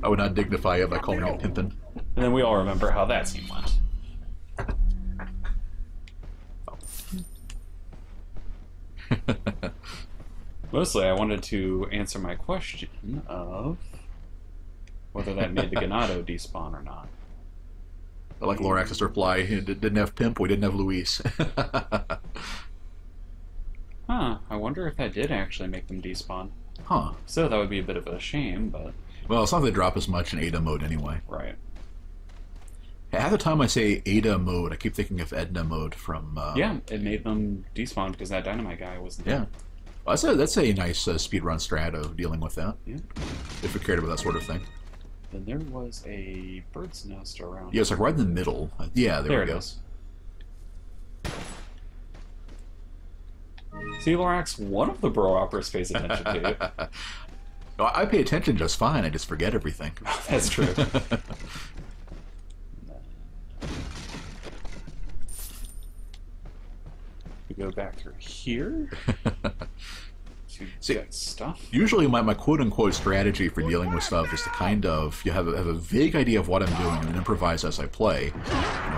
I would not dignify it by calling it pimpin'. And then we all remember how that scene went. Mostly, I wanted to answer my question of whether that made the Ganado despawn or not. I like Lorax's reply. He didn't have Pimp, we didn't have Luis. Huh, I wonder if that did actually make them despawn. Huh. So that would be a bit of a shame, but... Well, it's not that they drop as much in Ada mode anyway. Right. Half the time I say Ada mode, I keep thinking of Edna mode from... Yeah, it made them despawn because that dynamite guy wasn't there. Yeah. Well, that's a nice speedrun strat of dealing with that. Yeah. If we cared about that sort of thing. Then there was a bird's nest around. Yeah, it's like right in the middle. Yeah, there we go. It is. See, Lorax, one of the bro operas pays attention to you. Well, I pay attention just fine, I just forget everything. That's true. We go back through here to get stuff. Usually my quote-unquote strategy for dealing with stuff is to kind of have a vague idea of what I'm doing and then improvise as I play.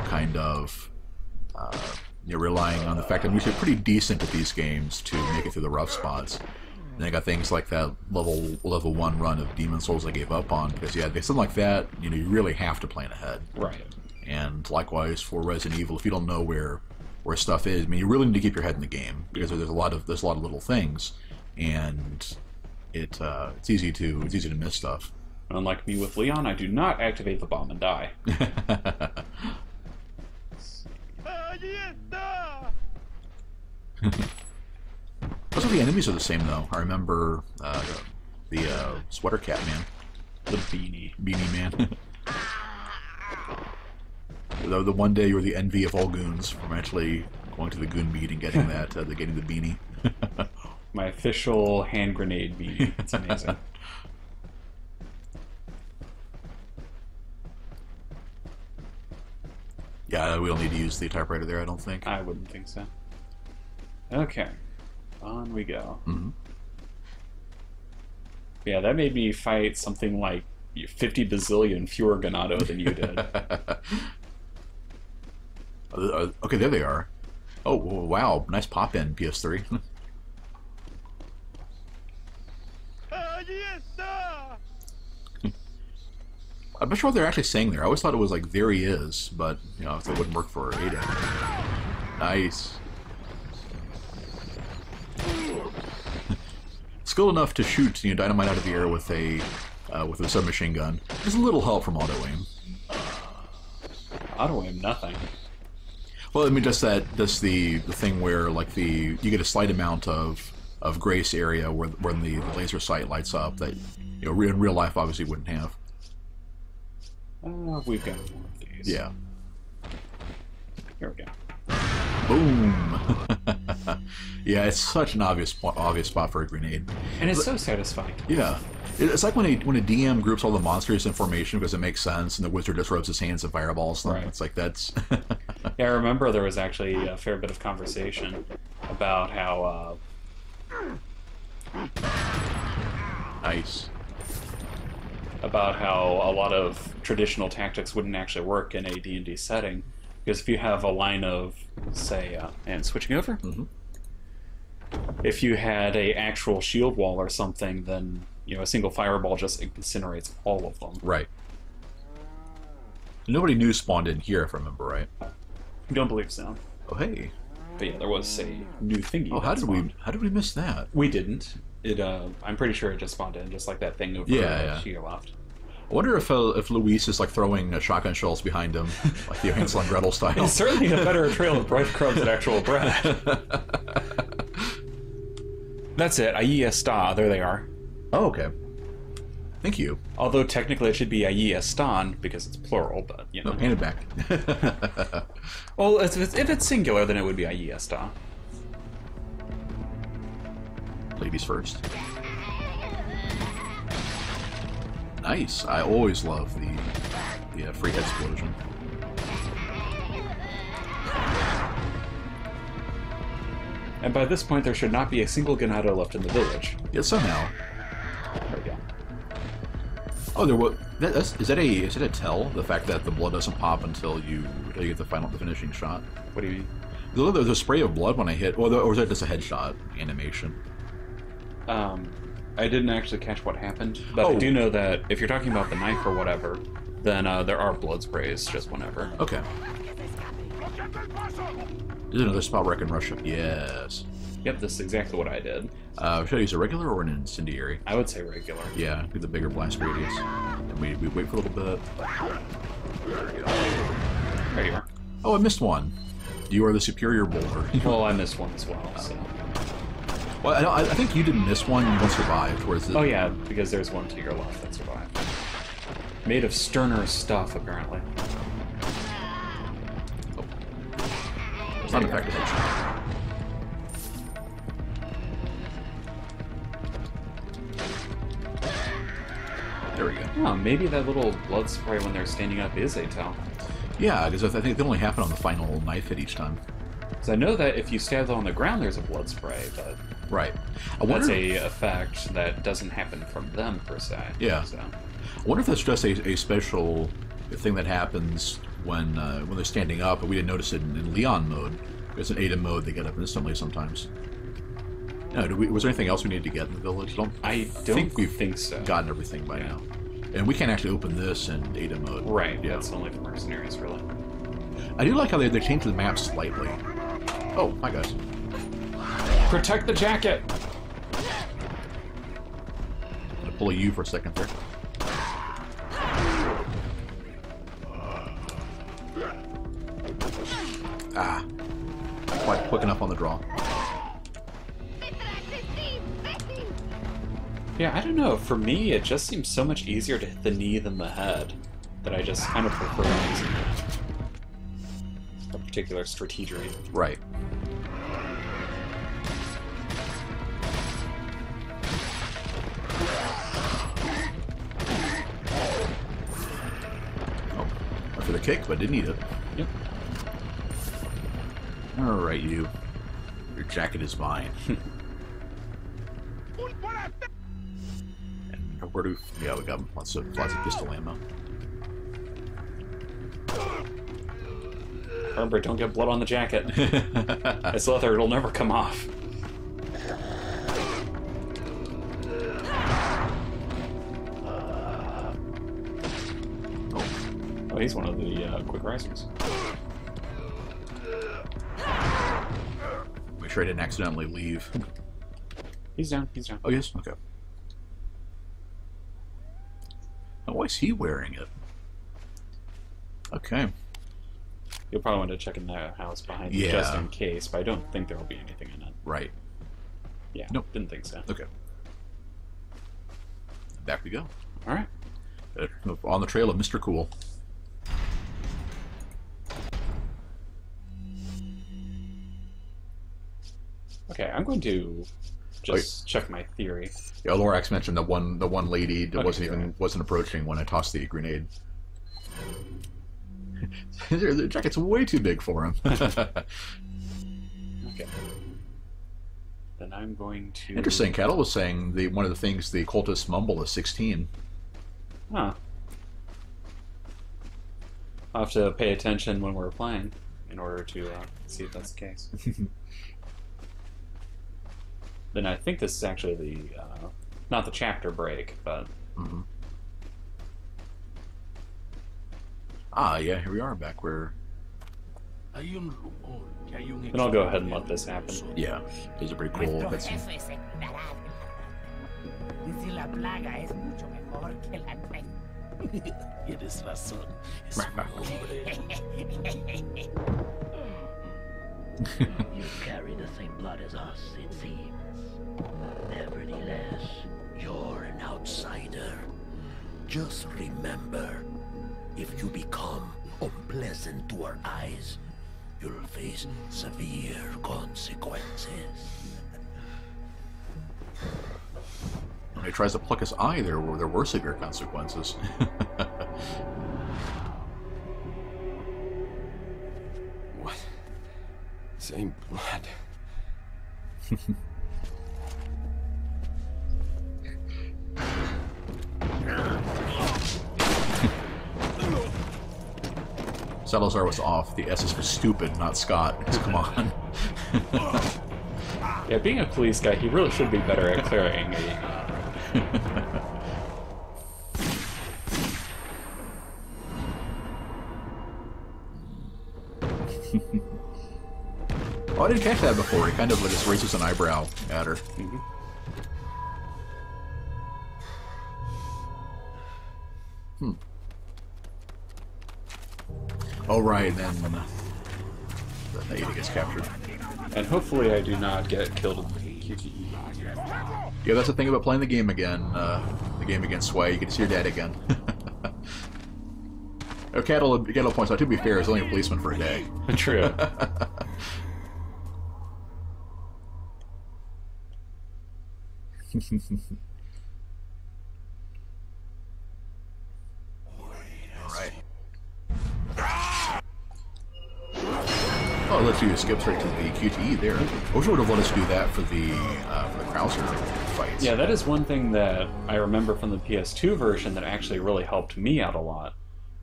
Kind of relying on the fact I'm usually pretty decent at these games to make it through the rough spots. And I got things like that level 1 run of Demon Souls I gave up on, because yeah, something like that, you really have to plan ahead. Right. And likewise for Resident Evil, if you don't know where stuff is, I mean, you really need to keep your head in the game, because there's a lot of little things, and it's easy to miss stuff. Unlike me with Leon, I do not activate the bomb and die. Most of the enemies are the same, though. I remember the Sweater Cat Man. The Beanie Man. The one day you were the envy of all goons from actually going to the goon meet and getting that, getting the beanie. My official hand grenade beanie. It's amazing. Yeah, we don't need to use the typewriter there, I don't think. I wouldn't think so. Okay. On we go. Mm-hmm. Yeah, that made me fight something like 50 bazillion fewer Ganado than you did. Okay, there they are. Oh, wow. Nice pop-in, PS3. I'm not sure what they're actually saying there. I always thought it was like, there he is, but, if it wouldn't work for Ada. Nice. Skilled enough to shoot, dynamite out of the air with a submachine gun. There's a little help from auto-aim. Auto-aim, nothing. Well, I mean, just the thing where, like, you get a slight amount of grace area when the laser sight lights up that, in real life obviously wouldn't have. We've got one of these. Yeah. Here we go. Boom! Yeah, it's such an obvious spot for a grenade. And it's so satisfying. Yeah. It's like when a DM groups all the monsters in formation because it makes sense, and the wizard just rubs his hands and fireballs them. Right. It's like, that's... Yeah, I remember there was actually a fair bit of conversation about how... Nice. About how a lot of traditional tactics wouldn't actually work in a D&D setting, because if you have a line of, say, and switching over, mm-hmm. If you had a actual shield wall or something, then a single fireball just incinerates all of them. Right. Nobody new spawned in here, if I remember right. I don't believe so. Oh, hey. But yeah, there was a new thingy. Oh, how did we miss that? We didn't. I'm pretty sure it just spawned in, just like that thing over to your left. I wonder if Luis is like throwing shotgun shells behind him, like the Hansel and Gretel style. It's certainly a better trail of breadcrumbs than actual bread. That's it. Ahí está. There they are. Oh, okay. Thank you. Although technically it should be ahí están because it's plural, but No, hand it back. Well, if it's singular, then it would be ahí está. Ladies first. Nice. I always love the free head explosion. And by this point, there should not be a single Ganado left in the village. Yeah, somehow. There we go. Oh, there was. Is it a tell? The fact that the blood doesn't pop until you get the finishing shot. What do you mean? There's a spray of blood when I hit, or is that just a headshot animation? I didn't actually catch what happened, but I do know that if you're talking about the knife or whatever, then there are blood sprays just whenever. Okay. There's another spot where I can rush up. Yes. Yep, this is exactly what I did. Should I use a regular or an incendiary? I would say regular. Yeah, get the bigger blast radius. And we wait for a little bit. There you are. Oh, I missed one. You are the superior boulder. Well, I missed one as well, so... Well, I think you didn't miss one, you survived. Whereas Oh yeah, because there's one to your left that survived. Made of sterner stuff, apparently. Oh. It's not effective headshot. There we go. Oh, maybe that little blood spray when they're standing up is a tell. Yeah, because I think they only happen on the final knife hit each time. Because I know that if you stab them on the ground, there's a blood spray, but... Right. That's a effect that doesn't happen from them, per se. Yeah. So. I wonder if that's just a special thing that happens when they're standing up, but we didn't notice it in Leon mode. Because in Ada mode, they get up instantly sometimes. No, was there anything else we needed to get in the village? I don't think so. Gotten everything by now. And we can't actually open this in Ada mode. Right, yeah. That's only the Mercenaries, really. I do like how they changed the map slightly. Oh, hi guys. Protect the jacket! I'm gonna pull a U for a second there. Ah. Quite quick enough on the draw. Yeah, I don't know. For me, it just seems so much easier to hit the knee than the head that I just kind of prefer using a particular strategery. Right. Oh, went for the kick, but didn't eat it. Yep. Alright, you. Your jacket is mine. And where do... Yeah, we got lots of pistol ammo. Remember, don't get blood on the jacket. It's leather, it'll never come off. Oh, he's one of the quick risers. Make sure I didn't accidentally leave. He's down, he's down. Oh, yes? Okay. Oh, why is he wearing it? Okay. You'll probably want to check in the house behind you just in case, but I don't think there will be anything in it. Right. Yeah, nope. Didn't think so. Okay. Back we go. Alright. On the trail of Mr. Cool. Okay, I'm going to just check my theory. Yeah, Lorax mentioned the one lady that Okay, wasn't approaching when I tossed the grenade. The jacket's way too big for him. Okay. Then I'm going to... Interesting. Cattle was saying one of the things the cultists mumble is 16. Huh. I'll have to pay attention when we're playing in order to see if that's the case. Then I think this is actually the... not the chapter break, but... Mm-hmm. Ah, yeah, here we are, back where... Then I'll go ahead and let this happen. Yeah, it's a pretty cool cutscene. Tienes razón. You carry the same blood as us, it seems. Nevertheless, you're an outsider. Just remember, if you become unpleasant to our eyes, you'll face severe consequences. When he tries to pluck his eye, there were severe consequences. What? Same blood. Salazar was off. The S is for stupid, not Scott. Come on. Yeah, being a police guy, he really should be better at clearing a... Oh, I didn't catch that before. He kind of just raises an eyebrow at her. Mm-hmm. Oh, right, and then the Ada gets captured. And hopefully I do not get killed in the QTE. Yeah, that's the thing about playing the game again. The game against Sway, you get to see your dad again. Oh, Cattle points out, to be fair, he's only a policeman for a day. True. Alright. Oh, it lets you skip straight to the QTE there. I wish it would have let us do that for the Krauser fights. Yeah, that is one thing that I remember from the PS2 version that actually really helped me out a lot,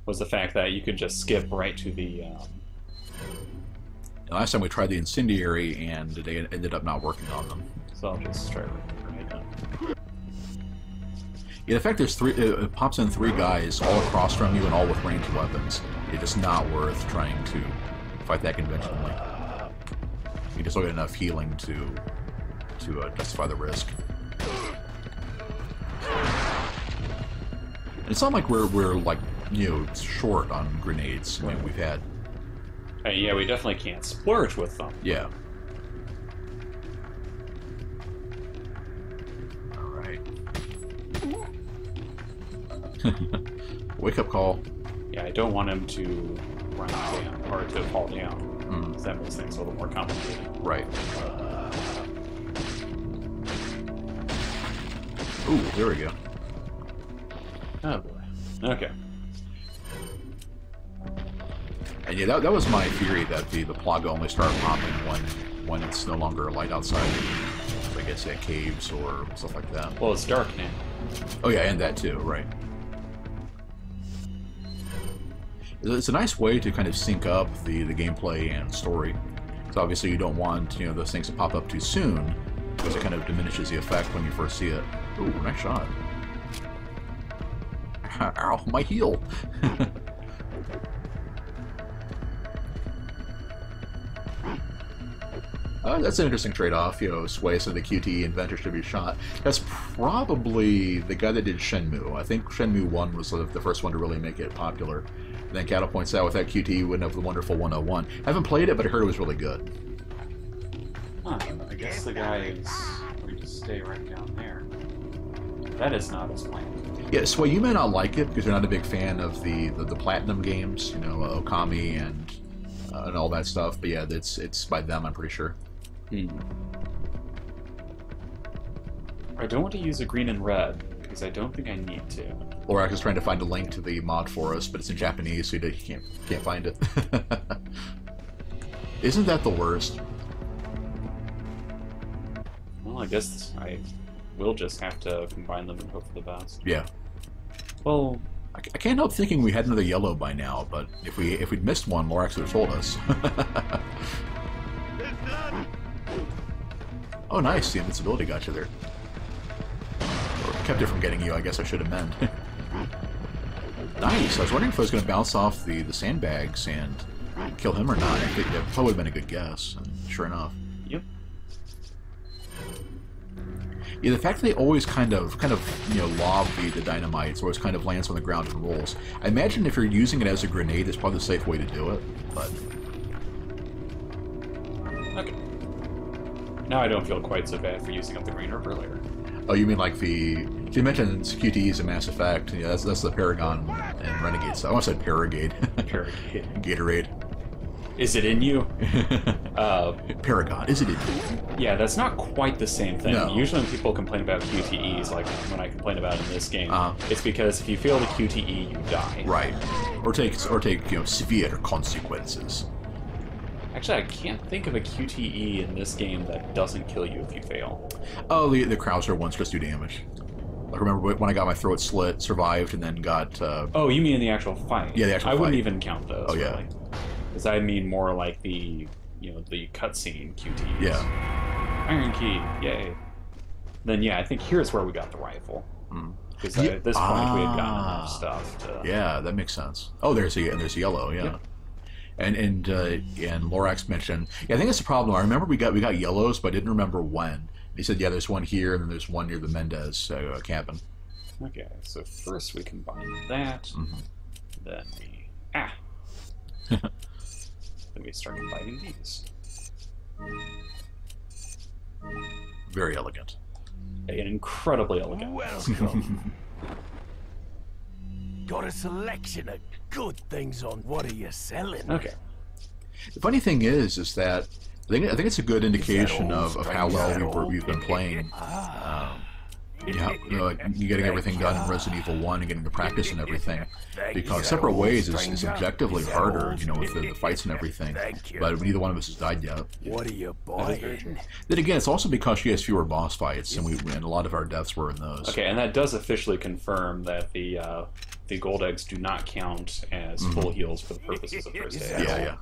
was the fact that you could just skip right to the... Last time we tried the Incendiary, and they ended up not working on them. So I'll just try right now. Yeah, the fact there's it pops in 3 guys all across from you and all with ranged weapons. It's just not worth trying to fight that conventionally. You just don't get enough healing to justify the risk. And it's not like we're like, you know, short on grenades. I mean, we've had. Yeah, we definitely can't splurge with them. Yeah. All right. Wake up call. Yeah, I don't want him to run down, or to fall down. Mm. That makes things a little more complicated. Right. Ooh, there we go. Oh boy. Okay. And yeah, that was my theory, that the plug only start popping when it's no longer light outside. I guess at caves or stuff like that. Well, it's dark now. Oh yeah, and that too, right. It's a nice way to kind of sync up the gameplay and story. So obviously you don't want, you know, those things to pop up too soon, because it kind of diminishes the effect when you first see it. Ooh, nice shot. Ow, my heel! That's an interesting trade-off, you know, Sway said the QTE inventor should be shot. That's probably the guy that did Shenmue. I think Shenmue 1 was the first one to really make it popular. And then Cattle points out, without QTE, you wouldn't have the wonderful 101. I haven't played it, but I heard it was really good. Huh, I guess the guy is going to stay right down there. That is not his plan. Yeah, Sway, you may not like it, because you're not a big fan of the Platinum games, you know, Okami and all that stuff, but yeah, it's by them, I'm pretty sure. I don't want to use a green and red, because I don't think I need to. Lorax is trying to find a link to the mod for us, but it's in Japanese, so he can't find it. Isn't that the worst? Well, I guess I will just have to combine them and hope for the best. Yeah. Well, I can't help thinking we had another yellow by now, but if we'd missed one, Lorax would have told us. Oh, nice. The invincibility got you there. Or kept it from getting you, I guess I should amend. Nice. I was wondering if I was going to bounce off the sandbags and kill him or not. I think that probably would have been a good guess. And sure enough. Yep. Yeah, the fact that they always kind of you know, lob the dynamites, or always kind of lands on the ground and rolls. I imagine if you're using it as a grenade, it's probably the safe way to do it. But Okay. Now I don't feel quite so bad for using up the green herb earlier. oh, you mean like the? You mentioned QTEs in Mass Effect. Yeah, that's the Paragon and Renegade stuff. I almost said Paragade. Paragade. Gatorade. Is it in you? Paragon. Is it in you? Yeah, that's not quite the same thing. No. Usually when people complain about QTEs, like when I complain about it in this game, it's because if you fail the QTE, you die. Right. Or take you know, severe consequences. Actually, I can't think of a QTE in this game that doesn't kill you if you fail. Oh, the Krauser ones just do damage. Like, remember when I got my throat slit, survived, and then got... Oh, you mean in the actual fight? Yeah, the actual I wouldn't fight. even count those, Oh, yeah. really. Because I mean more like the, the cutscene QTs. Yeah. Iron Key, yay. Then, yeah, I think here's where we got the rifle. Because at this point we had gotten enough stuff to... Yeah, that makes sense. Oh, there's yellow, yeah. Yep. And Lorax mentioned, yeah, I think that's the problem. I remember we got yellows, but I didn't remember when. He said, yeah, there's one here, and then there's one near the Mendez cabin. Okay, so first we combine that, then we... then we start combining these. Very elegant. And incredibly elegant. Welcome. Got a selection of good things on. What are you selling? Okay. The funny thing is that I think it's a good indication of how well we've been playing. Getting everything done in Resident Evil 1 and getting the practice and everything. Because Separate Ways is objectively harder, with the fights and everything. But neither one of us has died yet. What are you buying? Then again, it's also because she has fewer boss fights, and a lot of our deaths were in those. Okay, and that does officially confirm that the gold eggs do not count as full heals for the purposes of first aid. Yeah.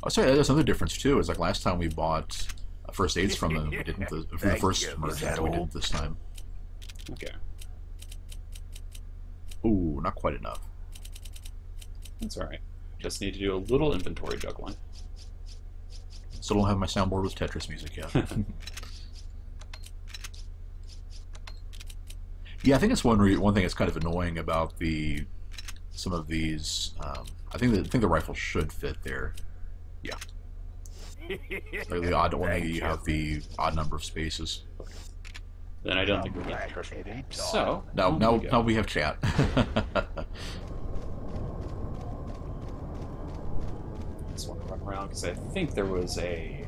I'll say there's another difference too. Is like last time we bought first aids from them, we didn't for the first emergence. We didn't this time. Okay. Ooh, not quite enough. That's alright. Just need to do a little inventory juggling. Still don't have my soundboard with Tetris music yet. Yeah, I think it's one thing that's kind of annoying about some of these. I think the rifle should fit there. Yeah. Like the odd one, you have the odd number of spaces. Then I don't think we need to trust it. So now we have chat. Just want to run around because I think there was a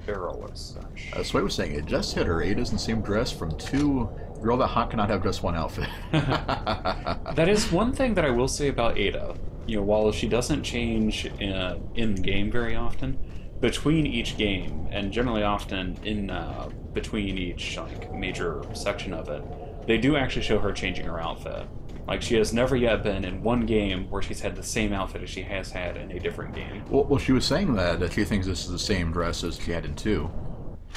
barrel or such. That's what I was saying. It just hit her. Ada's in the same dress from two. Girl that hot cannot have just one outfit. That is one thing that I will say about Ada. While she doesn't change in the game very often, between each game, and generally often in between each major section of it, they do actually show her changing her outfit. Like, she has never yet been in one game where she's had the same outfit as she has had in a different game. Well, she was saying that she thinks this is the same dress as she had in 2.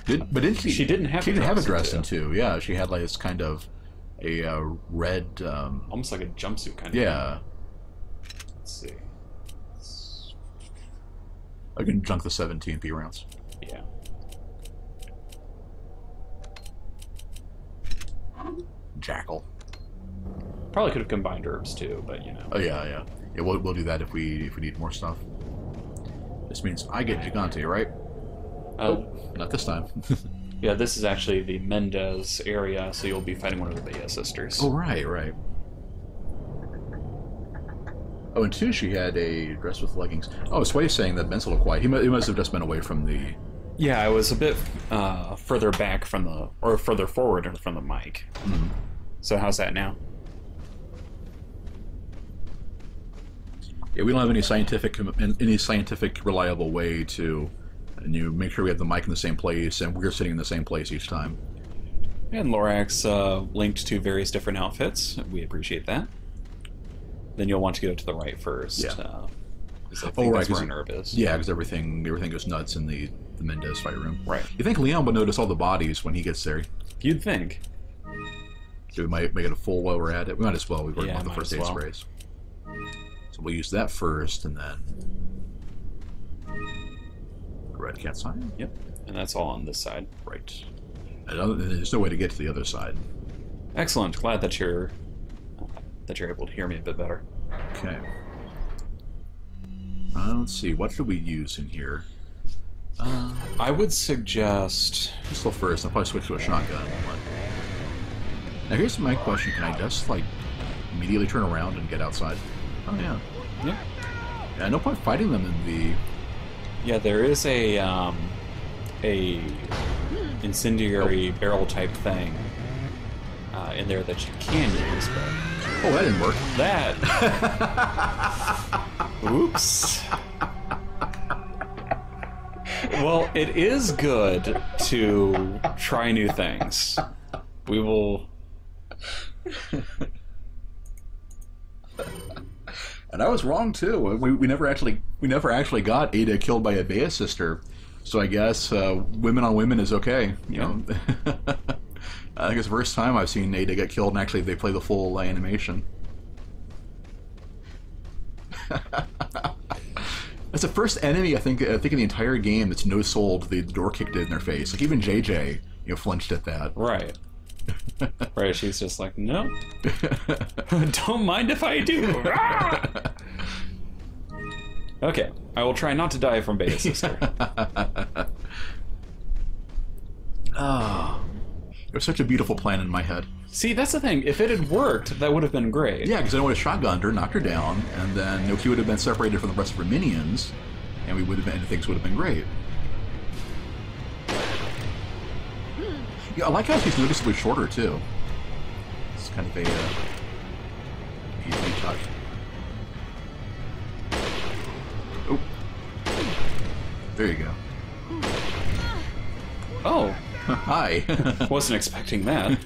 But didn't she? She didn't have. She didn't have a dress in 2. Yeah, she had like this kind of a red, almost like a jumpsuit kind of. Yeah. Thing. Let's see. I can junk the 17p rounds. Yeah. Jackal. Probably could have combined herbs too, but Oh yeah. We'll do that if we need more stuff. This means I get Gigante, right? Not this time. Yeah, this is actually the Mendez area, so you'll be fighting one of the Baya sisters. Oh right. Oh, and 2 she had a dress with leggings. Oh, Sway's saying that Ben's a little quiet. He must have just been away from the... Yeah, I was a bit further back from the... or further forward from the mic. So how's that now? Yeah, we don't have any scientific reliable way to make sure we have the mic in the same place and we're sitting in the same place each time. And Lorax linked to various different outfits. We appreciate that. Then you'll want to go to the right first. Yeah. I think that's where an herb is. Yeah, because everything goes nuts in the Mendez fight room. Right. You think Leon would notice all the bodies when he gets there? You'd think. So we might make it a full while we're at it. We might as well. We've already Yeah, bought the first aid sprays. So we'll use that first, and then red cat sign. Yep. And that's all on this side. Right. And there's no way to get to the other side. Excellent. Glad that you're able to hear me a bit better. Okay. Let's see. What should we use in here? I would suggest Pistol first. I'll probably switch to a shotgun. Now here's my question: can I just immediately turn around and get outside? Oh yeah. Yeah. No point fighting them in the. Yeah, there is a incendiary barrel type thing in there that you can use, but oh, that didn't work. That. Oops. Well, it is good to try new things. We will. And I was wrong too. We never actually got Ada killed by a Bea sister. So I guess women on women is okay. You know, I think it's the first time I've seen Ada get killed, and actually they play the full animation. That's the first enemy I think in the entire game that's no sold. The door kicked in their face. Like even JJ, flinched at that. Right. Right. She's just like, no. Don't mind if I do. Okay, I will try not to die from Beta Sister. Oh, it was such a beautiful plan in my head. See, that's the thing. If it had worked, that would have been great. Yeah, because then I would have shotgunned her, knocked her down, and then she would have been separated from the rest of her minions, and things would have been great. Yeah, I like how she's noticeably shorter too. It's kind of a easy touch. Oh, there you go. Oh, hi. Wasn't expecting that.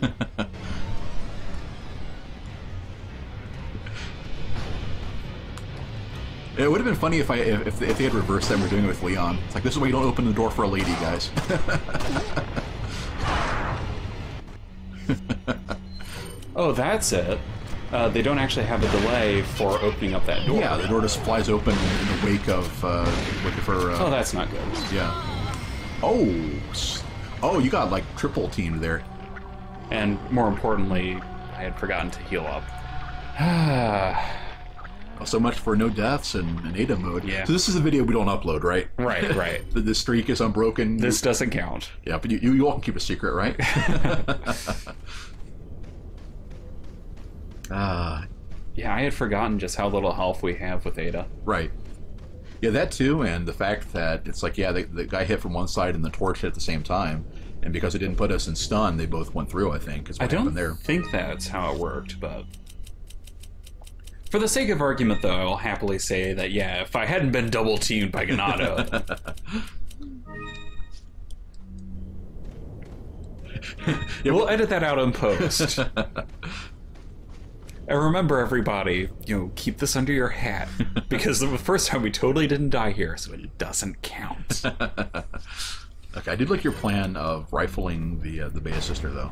It would have been funny if they had reversed that and were doing it with Leon. It's like, this is why you don't open the door for a lady, guys. Oh, that's it. They don't actually have a delay for opening up that door. Yeah, the door just flies open in the wake of her. Oh, that's not good. Yeah. Oh, you got like triple teamed there. And more importantly, I had forgotten to heal up. So much for no deaths in Ada mode. Yeah. So this is a video we don't upload, right? Right. The streak is unbroken. This doesn't count. Yeah, but you all can keep a secret, right? Yeah, I had forgotten just how little health we have with Ada. Right. Yeah, that too, and the fact that it's like, yeah, the guy hit from one side and the torch hit at the same time, and because it didn't put us in stun, they both went through, I think, is what happened there. I don't think that's how it worked, but... For the sake of argument, though, I will happily say that, yeah, if I hadn't been double-teamed by Ganado... We'll edit that out in post. And remember, everybody, keep this under your hat, because the first time we totally didn't die here, so it doesn't count. Okay, I did like your plan of rifling the Beta Sister, though.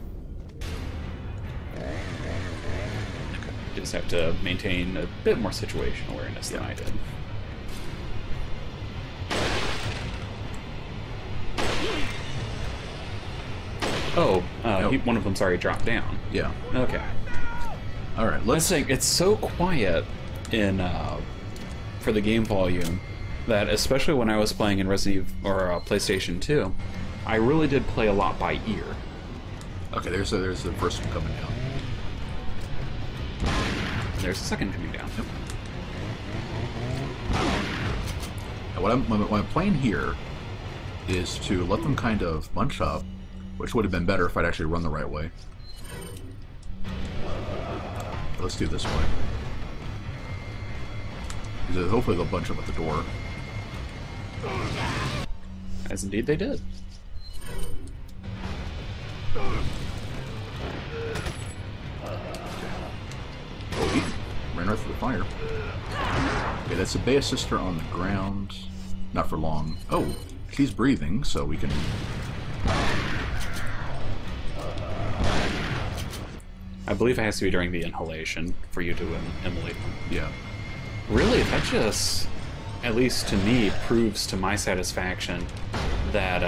Just have to maintain a bit more situation awareness than I did. Oh, Nope. one of them's already dropped down. Yeah. Okay. All right, Let's think. It's so quiet in for the game volume that, especially when I was playing in Resident Evil or PlayStation 2, I really did play a lot by ear. Okay, there's the first one coming down. And there's the second coming down. Yep. Now what I'm playing here is to let them kind of bunch up, which would have been better if I'd actually run the right way. But let's do this way. Because hopefully they'll bunch up at the door. As indeed they did. Oh, he ran right through the fire. Okay, that's a Bea Sister on the ground. Not for long. Oh, she's breathing, so we can... I believe it has to be during the inhalation for you to immolate them. Yeah. Really, that just, at least to me, proves to my satisfaction that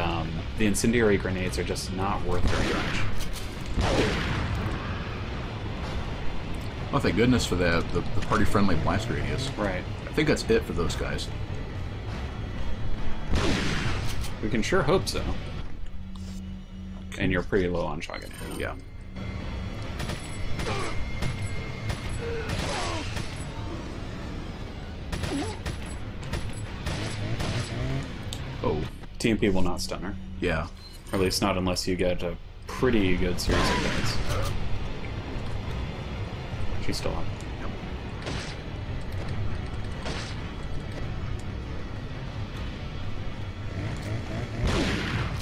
the incendiary grenades are just not worth very much. Oh, thank goodness for the party-friendly blast radius. Right. I think that's it for those guys. We can sure hope so. And you're pretty low on shotgun ammo. Yeah. Oh. TMP will not stun her. Yeah. Or at least not unless you get a pretty good series of hits. She's still up. Yep.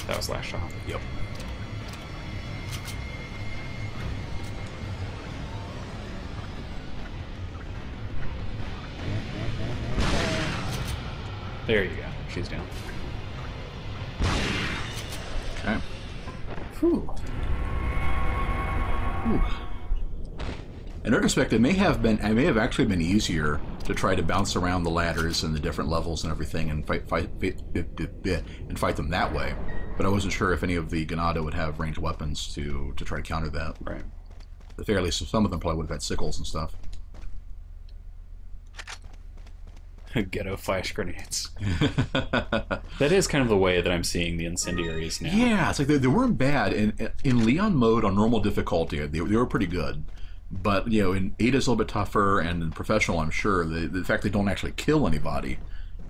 That slash shot. Yep. There you go. She's down. Okay. Whew. Whew. In retrospect, it may have actually been easier to try to bounce around the ladders and the different levels and everything and fight them that way. But I wasn't sure if any of the Ganado would have ranged weapons to try to counter that. Right. At the very least, some of them probably would have had sickles and stuff. Ghetto flash grenades. That is kind of the way that I'm seeing the incendiaries now. Yeah, it's like they weren't bad. In Leon mode on normal difficulty, they were pretty good. But, you know, in Ada's a little bit tougher, and in professional, I'm sure, the fact they don't actually kill anybody,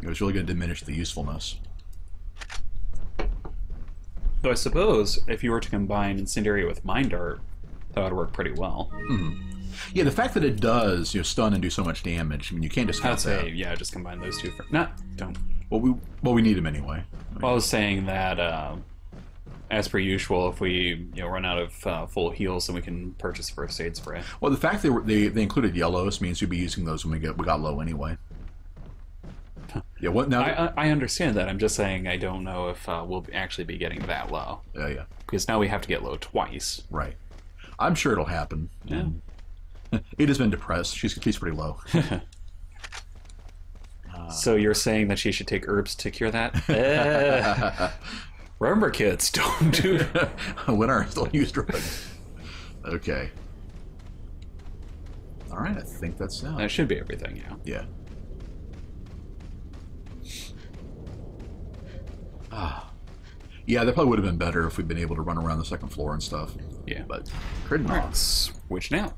it was really going to diminish the usefulness. Though I suppose if you were to combine incendiary with mind dart, that would work pretty well. Mm-hmm. Yeah, the fact that it does, you know, stun and do so much damage, I mean, you can't discount that. I'd say, yeah, just combine those two for... don't. Well, we need them anyway. Well, I was saying that, as per usual, if we run out of full heals, then we can purchase first aid spray. Well, the fact they included yellows means you'd be using those when we got low anyway. Yeah, what now? I understand that. I'm just saying I don't know if we'll actually be getting that low. Yeah. Because now we have to get low twice. Right. I'm sure it'll happen. Yeah. Ada's been depressed. She's pretty low. So you're saying that she should take herbs to cure that? Remember, kids, don't do that. Winners don't use drugs. Okay. All right, I think that's that. That should be everything, yeah. Yeah. Yeah, that probably would have been better if we'd been able to run around the second floor and stuff. Yeah. But couldn't. All right, switch now.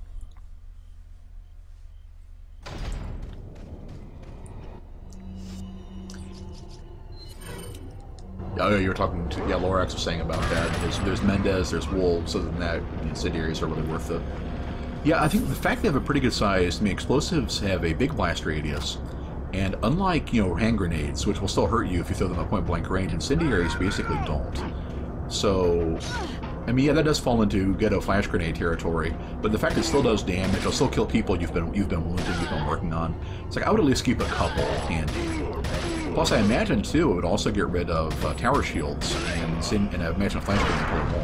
Oh, you were talking to... Yeah, Lorax was saying about that. There's Mendez, there's Wolves, other than that, the incendiaries are really worth it. Yeah, I think the fact they have a pretty good size... I mean, explosives have a big blast radius. And unlike, hand grenades, which will still hurt you if you throw them at point-blank range, incendiaries basically don't. So... I mean, yeah, that does fall into ghetto flash grenade territory, but the fact it still does damage, it'll still kill people you've been wounded, you've been working on. It's like, I would at least keep a couple handy. Plus, I imagine, too, it would also get rid of tower shields, and I imagine a flash grenade pull them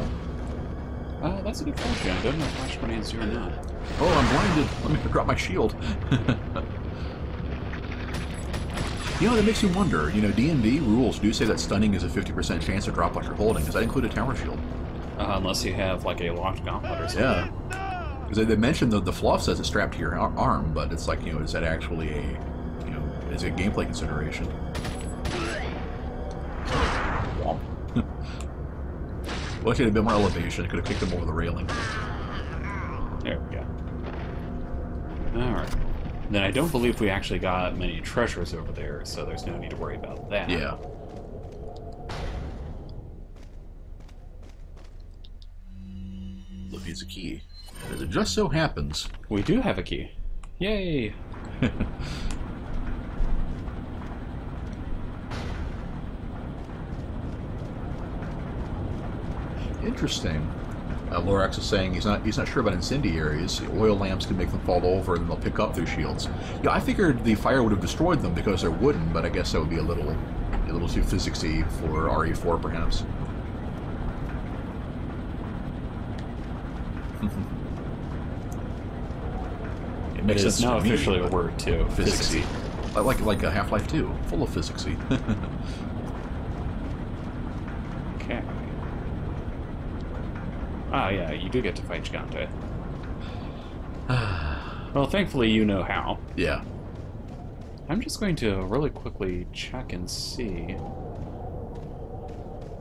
all. That's a good question. I don't know if flash grenades do or not. Oh, I'm blinded. Let me drop my shield. That makes you wonder. D&D rules do say that stunning is a 50% chance to drop what you're holding. Does that include a tower shield? Unless you have, like, a locked gauntlet or something. Yeah. Because they mentioned the fluff says it's strapped to your arm, but it's like, is that actually is it a gameplay consideration? Womp. Well, if it had been more elevation, it could have kicked him over the railing. There we go. Alright. Then I don't believe we actually got many treasures over there, so there's no need to worry about that. Yeah. Look, it's a key. As it just so happens... We do have a key. Yay! Interesting. Lorax is saying he's not sure about incendiaries. Oil lamps can make them fall over and they'll pick up through shields. Yeah, I figured the fire would have destroyed them because they're wooden, but I guess that would be a little too physicsy for RE4 perhaps. It makes sense now to me, officially a word too. Physicsy. Like a Half-Life 2, full of physicsy. Okay. Ah, yeah, you do get to fight Gigante. Well, thankfully you know how. Yeah. I'm just going to really quickly check and see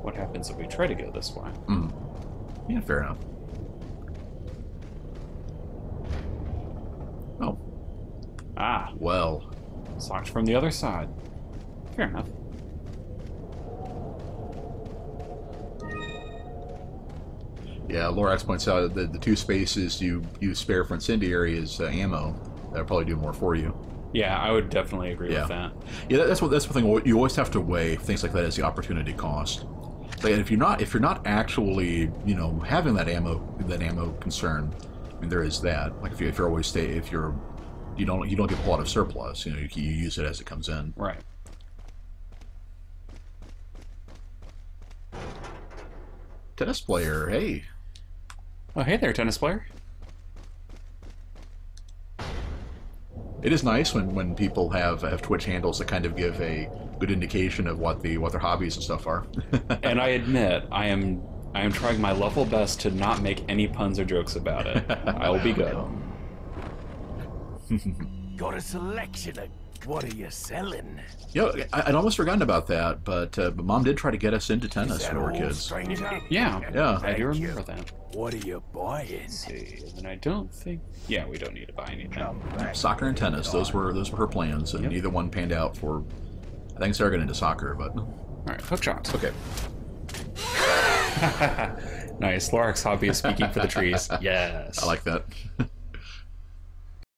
what happens if we try to go this way. Mm. Yeah, fair enough. Oh. Ah. Well. It's locked from the other side. Fair enough. Yeah, Lorax points out that the two spaces you spare for incendiary is ammo. That'll probably do more for you. Yeah, I would definitely agree with that. Yeah, that's the thing. You always have to weigh things like that as the opportunity cost. Like, if you're not actually, you know, having that ammo concern, I mean, there is that. Like, if you're always you don't get a whole lot of surplus. You know, you use it as it comes in. Right. Tennis player, hey. Oh, hey there, tennis player. It is nice when people have Twitch handles that kind of give a good indication of what their hobbies and stuff are. And I admit, I am trying my level best to not make any puns or jokes about it. I will be good. Got a selection of what are you selling? You know, I'd almost forgotten about that, but Mom did try to get us into tennis when we were kids. Stranger? Yeah, I do remember that. What are you buying? Let's see, and I don't think... Yeah, we don't need to buy anything. Soccer and tennis, those were her plans, and neither one panned out for... I think Sarah got into soccer, but... Alright, hook shots. Okay. Nice. Lorax's hobby is speaking for the trees. Yes. I like that.